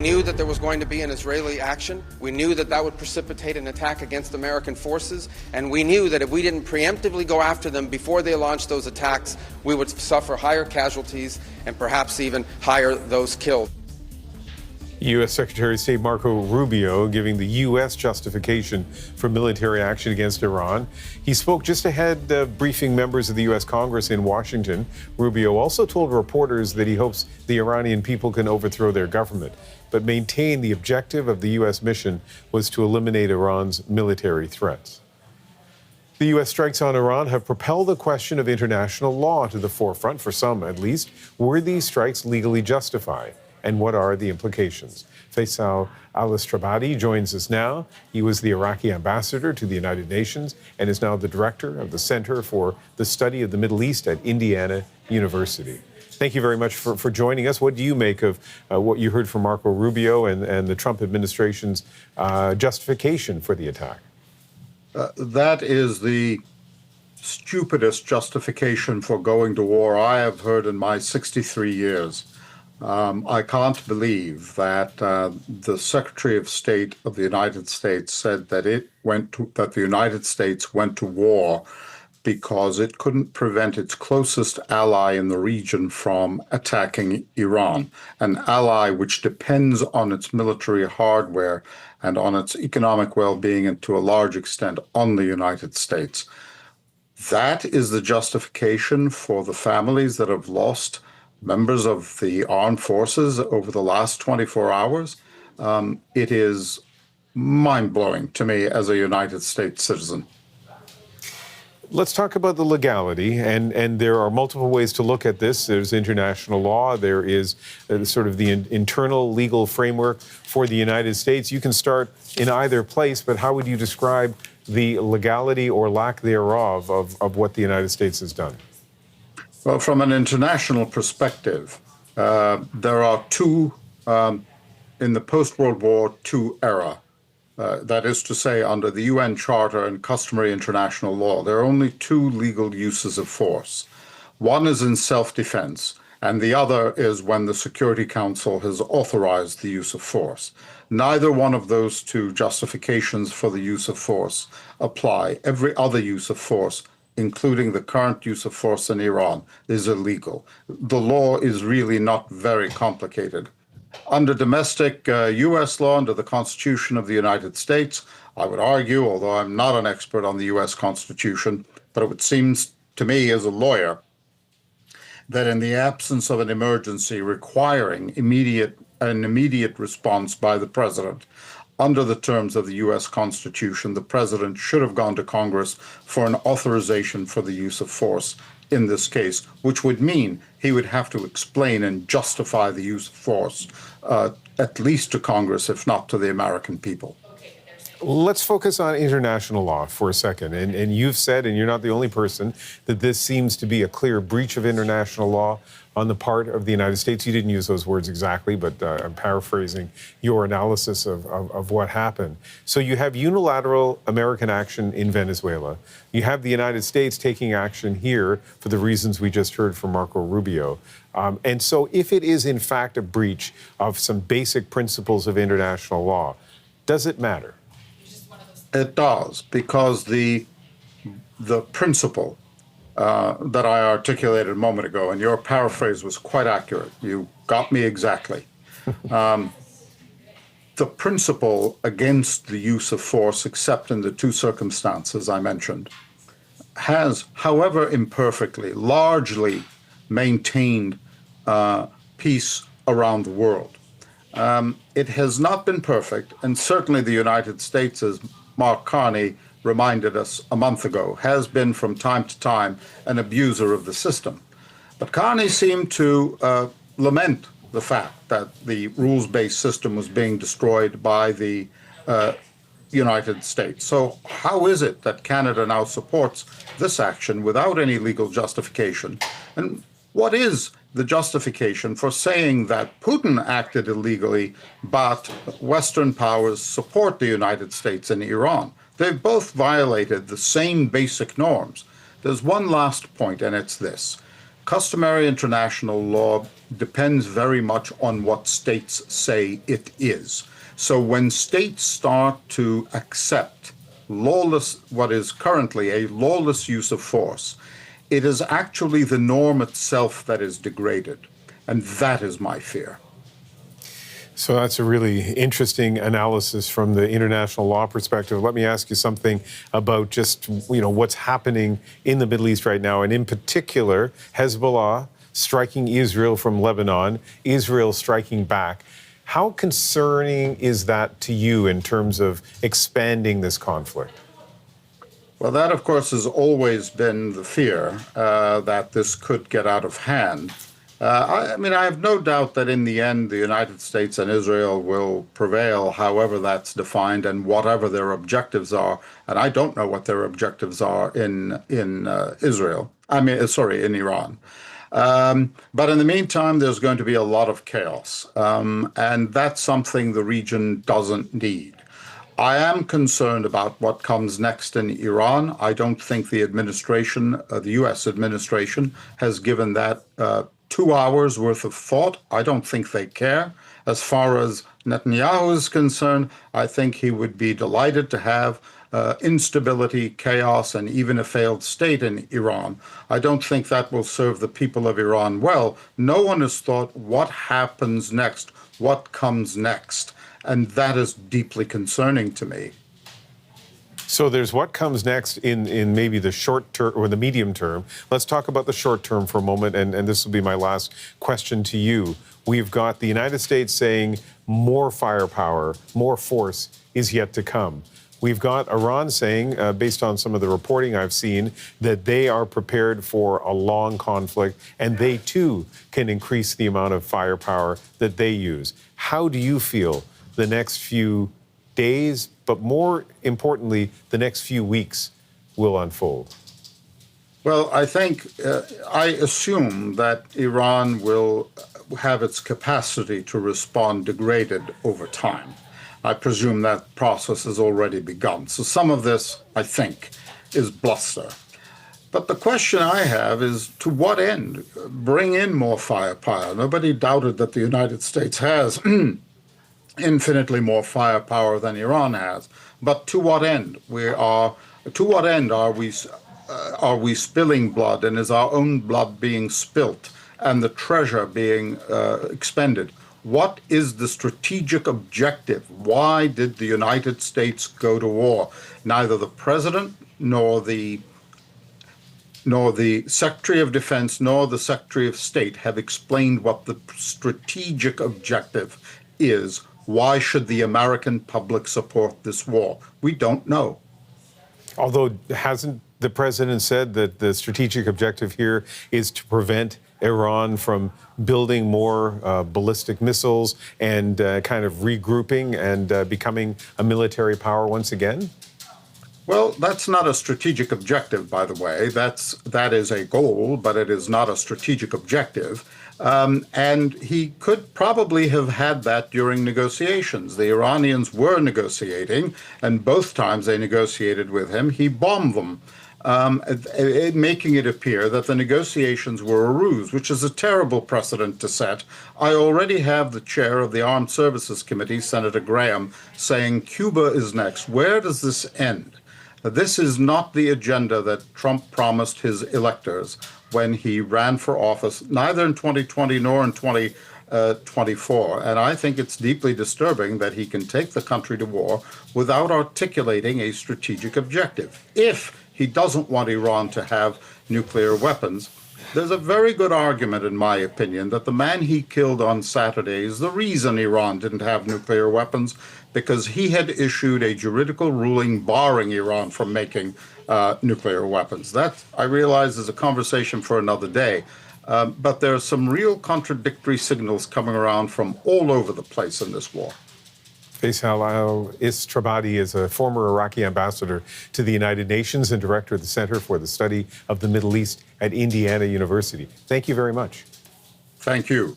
We knew that there was going to be an Israeli action. We knew that that would precipitate an attack against American forces. And we knew that if we didn't preemptively go after them before they launched those attacks, we would suffer higher casualties and perhaps even higher those killed. U.S. Secretary of State Marco Rubio giving the U.S. justification for military action against Iran. He spoke just ahead of briefing members of the U.S. Congress in Washington. Rubio also told reporters that he hopes the Iranian people can overthrow their government, but maintained the objective of the U.S. mission was to eliminate Iran's military threats. The U.S. strikes on Iran have propelled the question of international law to the forefront, for some at least. Were these strikes legally justified? And what are the implications? Faisal al-Istrabadi joins us now. He was the Iraqi ambassador to the United Nations and is now the director of the Center for the Study of the Middle East at Indiana University. Thank you very much for joining us. What do you make of what you heard from Marco Rubio and the Trump administration's justification for the attack? That is the stupidest justification for going to war I have heard in my 63 years. I can't believe that the Secretary of State of the United States said that the United States went to war because it couldn't prevent its closest ally in the region from attacking Iran, an ally which depends on its military hardware and on its economic well-being, and to a large extent on the United States. That is the justification for the families that have lost members of the armed forces over the last 24 hours. It is mind-blowing to me as a United States citizen. Let's talk about the legality, and there are multiple ways to look at this. There's international law, there is sort of the internal legal framework for the United States. You can start in either place, but how would you describe the legality or lack thereof of what the United States has done? Well, from an international perspective, there are two, in the post-World War II era, that is to say, under the UN Charter and customary international law, there are only two legal uses of force. One is in self-defense, and the other is when the Security Council has authorized the use of force. Neither one of those two justifications for the use of force apply. Every other use of force, including the current use of force in Iran, is illegal. The law is really not very complicated. Under domestic U.S. law, under the Constitution of the United States, I would argue, although I'm not an expert on the U.S. Constitution, but it would seem to me as a lawyer that in the absence of an emergency requiring an immediate response by the president, under the terms of the U.S. Constitution, the president should have gone to Congress for an authorization for the use of force in this case, which would mean he would have to explain and justify the use of force, at least to Congress, if not to the American people. Let's focus on international law for a second. And you've said, and you're not the only person, that this seems to be a clear breach of international law on the part of the United States. You didn't use those words exactly, but I'm paraphrasing your analysis of what happened. So you have unilateral American action in Venezuela. You have the United States taking action here for the reasons we just heard from Marco Rubio. And so if it is in fact a breach of some basic principles of international law, does it matter? It does, because the principle that I articulated a moment ago, and your paraphrase was quite accurate. You got me exactly. The principle against the use of force, except in the two circumstances I mentioned, has, however imperfectly, largely maintained peace around the world. It has not been perfect, and certainly the United States, as Mark Carney reminded us a month ago, has been from time to time an abuser of the system. But Carney seemed to lament the fact that the rules-based system was being destroyed by the United States. So how is it that Canada now supports this action without any legal justification? And what is the justification for saying that Putin acted illegally, but Western powers support the United States and Iran? They've both violated the same basic norms. There's one last point, and it's this. customary international law depends very much on what states say it is. So when states start to accept what is currently a lawless use of force, it is actually the norm itself that is degraded. And that is my fear. So that's a really interesting analysis from the international law perspective. Let me ask you something about just, what's happening in the Middle East right now, and in particular, Hezbollah striking Israel from Lebanon, Israel striking back. How concerning is that to you in terms of expanding this conflict? Well, that, of course, has always been the fear that this could get out of hand. I have no doubt that in the end, the United States and Israel will prevail, however that's defined and whatever their objectives are. And I don't know what their objectives are in Iran. But in the meantime, there's going to be a lot of chaos. And that's something the region doesn't need. I am concerned about what comes next in Iran. I don't think the U.S. administration has given that 2 hours worth of thought. I don't think they care. As far as Netanyahu is concerned, I think he would be delighted to have instability, chaos, and even a failed state in Iran. I don't think that will serve the people of Iran well. No one has thought what happens next, what comes next. And that is deeply concerning to me. So there's what comes next in maybe the short term or the medium term. Let's talk about the short term for a moment, and this will be my last question to you. We've got the United States saying more firepower, more force is yet to come. We've got Iran saying, based on some of the reporting I've seen, that they are prepared for a long conflict, and they too can increase the amount of firepower that they use. How do you feel the next few days, but more importantly, the next few weeks will unfold? Well, I assume that Iran will have its capacity to respond degraded over time. I presume that process has already begun. So some of this, I think, is bluster. But the question I have is, to what end? Bring in more firepower. Nobody doubted that the United States has infinitely more firepower than Iran has. But to what end? To what end are we spilling blood, and is our own blood being spilt and the treasure being expended? What is the strategic objective? Why did the United States go to war? Neither the president nor the Secretary of Defense nor the Secretary of State have explained what the strategic objective is. Why should the American public support this war? We don't know. Although, hasn't the president said that the strategic objective here is to prevent Iran from building more ballistic missiles and kind of regrouping and becoming a military power once again? Well, that's not a strategic objective, by the way. That is a goal, but it is not a strategic objective. And he could probably have had that during negotiations. The Iranians were negotiating, and both times they negotiated with him, he bombed them, making it appear that the negotiations were a ruse, which is a terrible precedent to set. I already have the chair of the Armed Services Committee, Senator Graham, saying Cuba is next. Where does this end? This is not the agenda that Trump promised his electors when he ran for office, neither in 2020 nor in 2024. And I think it's deeply disturbing that he can take the country to war without articulating a strategic objective. If he doesn't want Iran to have nuclear weapons, there's a very good argument, in my opinion, that the man he killed on Saturday is the reason Iran didn't have nuclear weapons, because he had issued a juridical ruling barring Iran from making nuclear weapons. That, I realize, is a conversation for another day. But there are some real contradictory signals coming around from all over the place in this war. Faisal al-Istrabadi is a former Iraqi ambassador to the United Nations and director of the Center for the Study of the Middle East at Indiana University. Thank you very much. Thank you.